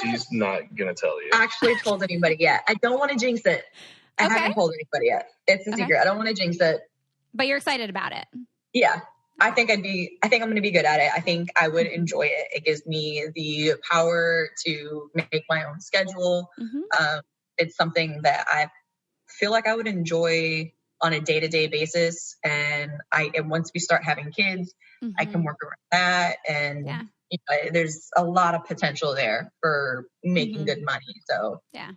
She's not going to tell you. Actually told anybody yet. I don't want to jinx it. I haven't told anybody yet. It's a secret. I don't want to jinx it. But you're excited about it. Yeah. I think I'm going to be good at it. I think I would enjoy it. It gives me the power to make my own schedule. It's something that I feel like I would enjoy on a day-to-day basis. And once we start having kids, I can work around that. And you know, there's a lot of potential there for making good money. So yeah.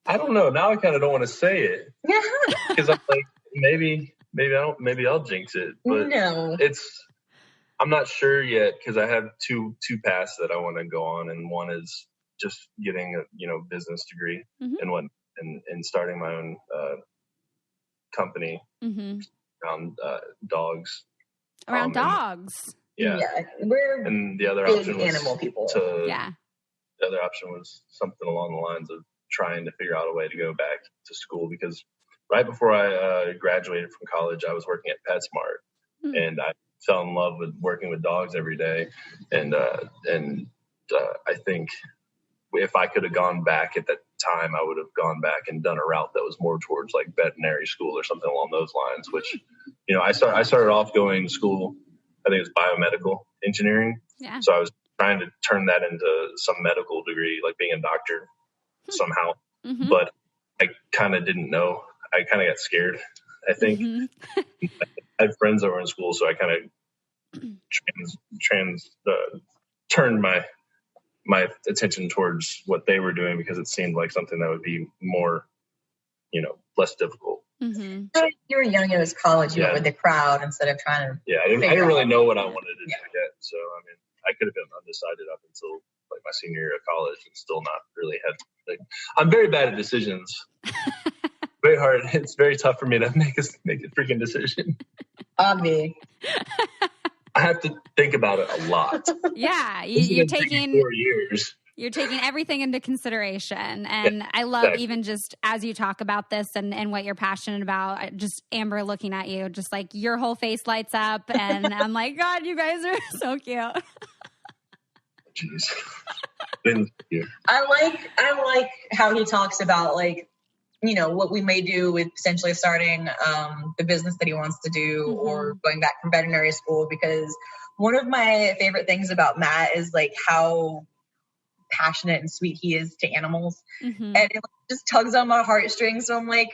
I don't know. Now I kind of don't want to say it because I'm like, maybe I'll jinx it. But no, I'm not sure yet because I have two paths that I want to go on, and one is just getting a business degree and starting my own company around dogs. Around dogs. Yeah, we're and the other big option was animal people. The other option was something along the lines of trying to figure out a way to go back to school, because right before I graduated from college, I was working at PetSmart, and I fell in love with working with dogs every day. And I think if I could have gone back at that time, I would have gone back and done a route that was more towards like veterinary school or something along those lines, which, I started off going to school, I think it was biomedical engineering. Yeah. So I was trying to turn that into some medical degree, like being a doctor somehow. But I kind of didn't know. I kind of got scared, I think. I had friends that were in school, so I kind of turned my attention towards what they were doing because it seemed like something that would be more, less difficult. So you were young, it was college, you went with the crowd instead of trying to... Yeah, I didn't really know what I wanted to do yet. So, I mean, I could have been undecided up until like my senior year of college and still not really had... I'm very bad at decisions. Very hard. It's very tough for me to make a freaking decision. Me. I have to think about it a lot. Yeah, you're taking 4 years. You're taking everything into consideration. And I love even just as you talk about this and what you're passionate about, just Amber looking at you, just like your whole face lights up. And I'm like, God, you guys are so cute. Jeez. Thank you. I like how he talks about like, what we may do with potentially starting the business that he wants to do or going back from veterinary school, because one of my favorite things about Matt is like how passionate and sweet he is to animals. And it just tugs on my heartstrings. So I'm like,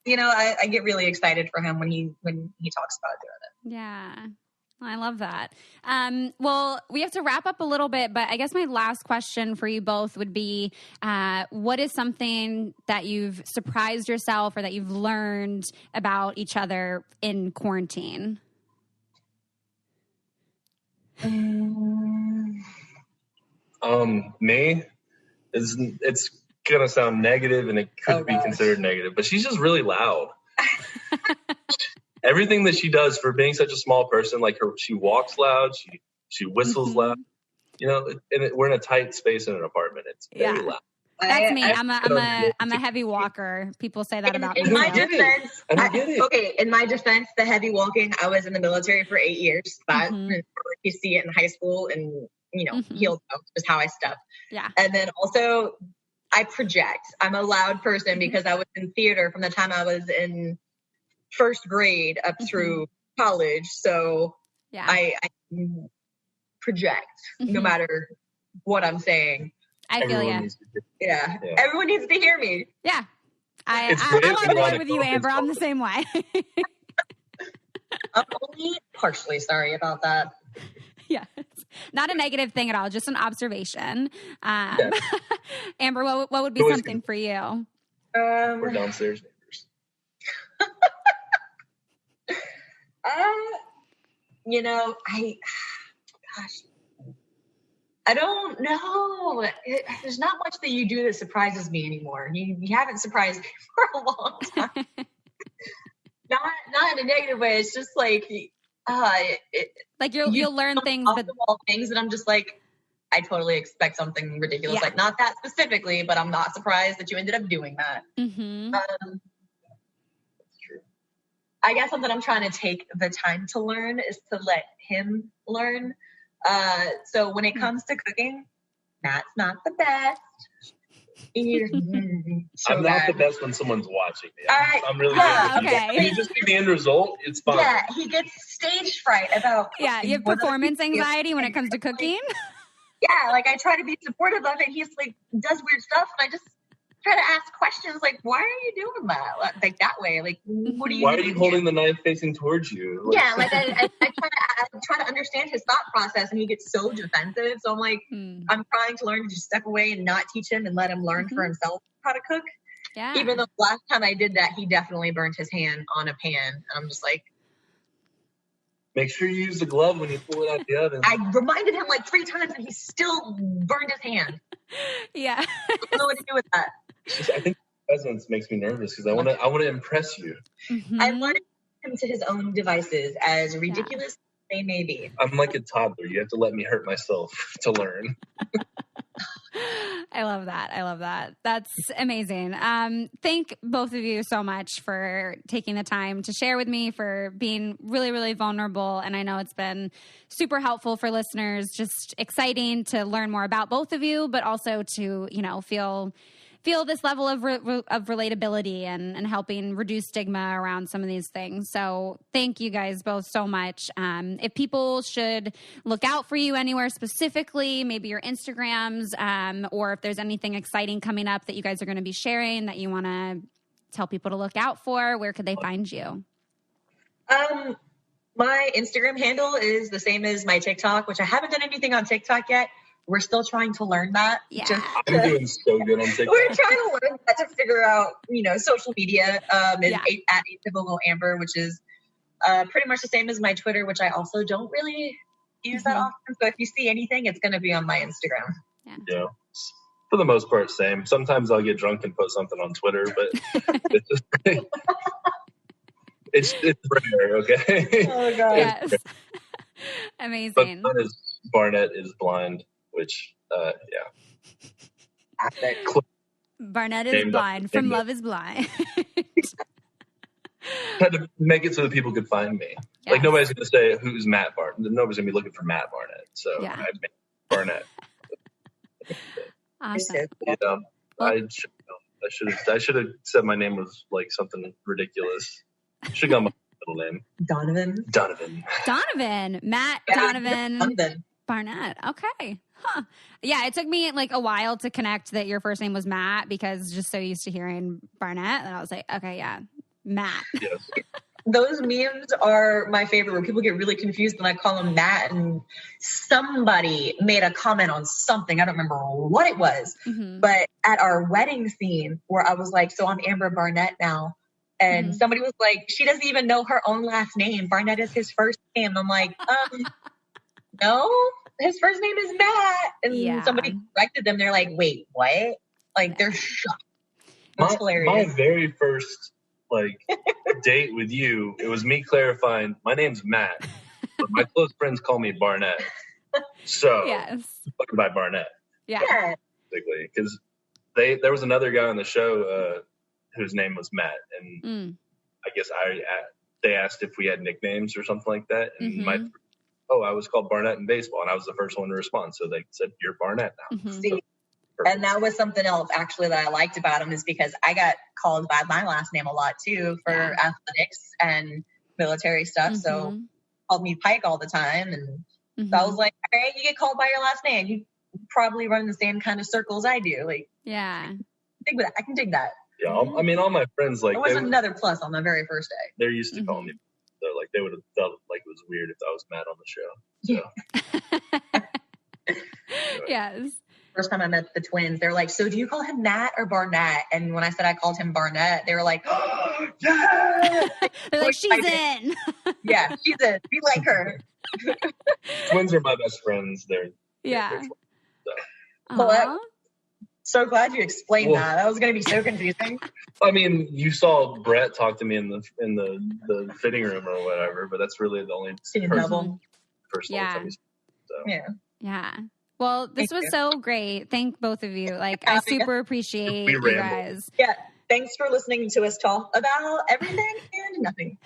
I get really excited for him when he talks about doing it. Yeah. I love that. Well, we have to wrap up a little bit, but I guess my last question for you both would be, what is something that you've surprised yourself or that you've learned about each other in quarantine? Me, it's going to sound negative, and it could be considered negative, but she's just really loud. Everything that she does for being such a small person, like she walks loud, she whistles loud, and we're in a tight space in an apartment. It's very loud. That's me. I'm a heavy walker. People say that about me. In my defense, in my defense, the heavy walking, I was in the military for 8 years. But you see it in high school, and heels out, just how I step. Yeah. And then also, I project. I'm a loud person because I was in theater from the time I was in first grade up through college. So I project no matter what I'm saying. I feel you. Yeah. Everyone needs to hear me. Yeah. I'm on board with you, Amber. I'm the same way. I'm only partially sorry about that. Yeah. Not a negative thing at all, just an observation. Amber, what would be something for you? We're downstairs neighbors. I don't know. There's not much that you do that surprises me anymore. You haven't surprised me for a long time. Not in a negative way. It's just like, you'll learn things that I'm just like, I totally expect something ridiculous. Yeah. Like not that specifically, but I'm not surprised that you ended up doing that. Mm-hmm. That's true. I guess something I'm trying to take the time to learn is to let him learn. So when it comes to cooking, Matt's not the best. I'm not the best when someone's watching me. I'm really good. Okay. When you just see the end result, it's fine. Yeah, he gets stage fright about cooking. Yeah, you have performance anxiety when it comes to cooking? Yeah, like I try to be supportive of it. He's like, does weird stuff, and I just try to ask questions like, why are you doing that? Like that way? Like, what are you doing? Why are you holding the knife facing towards you? I try to understand his thought process, and he gets so defensive. So I'm like, I'm trying to learn to just step away and not teach him and let him learn for himself how to cook. Yeah. Even though the last time I did that, he definitely burnt his hand on a pan. And I'm just like, make sure you use the glove when you pull it out the oven. I reminded him like 3 times, and he still burned his hand. Yeah. I don't know what to do with that. I think presence makes me nervous because I want to impress you. Mm-hmm. I want him to his own devices, as ridiculous as they may be. I'm like a toddler. You have to let me hurt myself to learn. I love that. That's amazing. Thank both of you so much for taking the time to share with me, for being really, really vulnerable. And I know it's been super helpful for listeners, just exciting to learn more about both of you, but also to, feel this level of relatability and helping reduce stigma around some of these things. So thank you guys both so much. If people should look out for you anywhere specifically, maybe your Instagrams, or if there's anything exciting coming up that you guys are going to be sharing that you want to tell people to look out for, where could they find you? My Instagram handle is the same as my TikTok, which I haven't done anything on TikTok yet. We're still trying to learn that. Yeah. I'm doing so good on TikTok. We're trying to learn that to figure out, social media. At Atypical Amber, which is pretty much the same as my Twitter, which I also don't really use that often. So if you see anything, it's going to be on my Instagram. Yeah. For the most part, same. Sometimes I'll get drunk and put something on Twitter, but it's just it's rare, okay? Oh, God. Yes. Amazing. But Barnett is blind. Which, Barnett is blind from Love is Blind. Had to make it so that people could find me. Yes. Like, nobody's going to say, who's Matt Barnett? Nobody's going to be looking for Matt Barnett. So, I made Barnett. Awesome. I should have said my name was, like, something ridiculous. I should have got my middle name. Donovan. Matt Donovan. Barnett. Okay. Huh. Yeah, it took me like a while to connect that your first name was Matt because just so used to hearing Barnett. And I was like, okay, yeah, Matt. Yes. Those memes are my favorite, where people get really confused when I call him Matt, and somebody made a comment on something. I don't remember what it was, but at our wedding scene where I was like, so I'm Amber Barnett now. And somebody was like, she doesn't even know her own last name. Barnett is his first name. I'm like, no, his first name is Matt. And somebody corrected them. They're like, wait, what? Like, they're shocked. That's hilarious. My very first date with you, it was me clarifying, my name's Matt, but my close friends call me Barnett. So, by Barnett. Yeah. Basically, because there was another guy on the show whose name was Matt, and I guess they asked if we had nicknames or something like that, and I was called Barnett in baseball, and I was the first one to respond, so they said, you're Barnett now. See, and that was something else actually that I liked about him, is because I got called by my last name a lot too for athletics and military stuff. So called me Pike all the time, and so I was like, all right, you get called by your last name, you probably run the same kind of circles I do. Like, I can dig that. Yeah, I mean, all my friends it was another plus on the very first day. They're used to calling me, so they would have felt like it was weird if I was Matt on the show. So. Yes. First time I met the twins, they were like, so do you call him Matt or Barnett? And when I said I called him Barnett, they were like, oh, yeah! They're like, she's in. Yeah, she's in. We like her. Twins are my best friends. They're well, so glad you explained that. That was going to be so confusing. I mean, you saw Brett talk to me in the fitting room or whatever, but that's really the only person. Yeah. Well, this was so great. Thank both of you. I super appreciate you guys. Yeah. Thanks for listening to us talk about everything and nothing.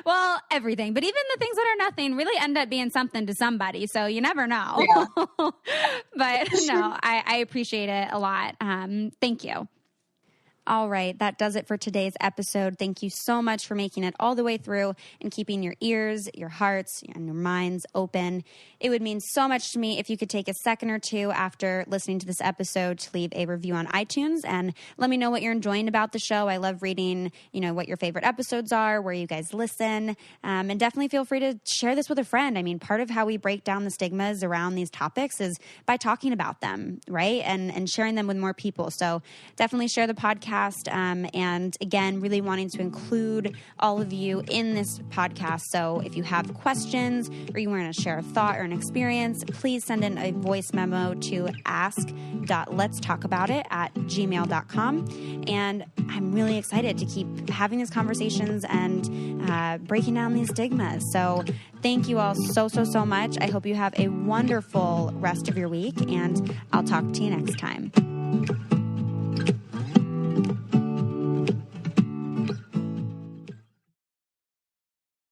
Well, everything. But even the things that are nothing really end up being something to somebody. So you never know. Yeah. But no, I appreciate it a lot. Thank you. All right, that does it for today's episode. Thank you so much for making it all the way through and keeping your ears, your hearts, and your minds open. It would mean so much to me if you could take a second or two after listening to this episode to leave a review on iTunes and let me know what you're enjoying about the show. I love reading, what your favorite episodes are, where you guys listen, and definitely feel free to share this with a friend. I mean, part of how we break down the stigmas around these topics is by talking about them, right? And sharing them with more people. So definitely share the podcast. And again, really wanting to include all of you in this podcast. So if you have questions or you want to share a thought or an experience, please send in a voice memo to ask.letstalkaboutit@gmail.com. And I'm really excited to keep having these conversations and breaking down these stigmas. So thank you all so much. I hope you have a wonderful rest of your week, and I'll talk to you next time.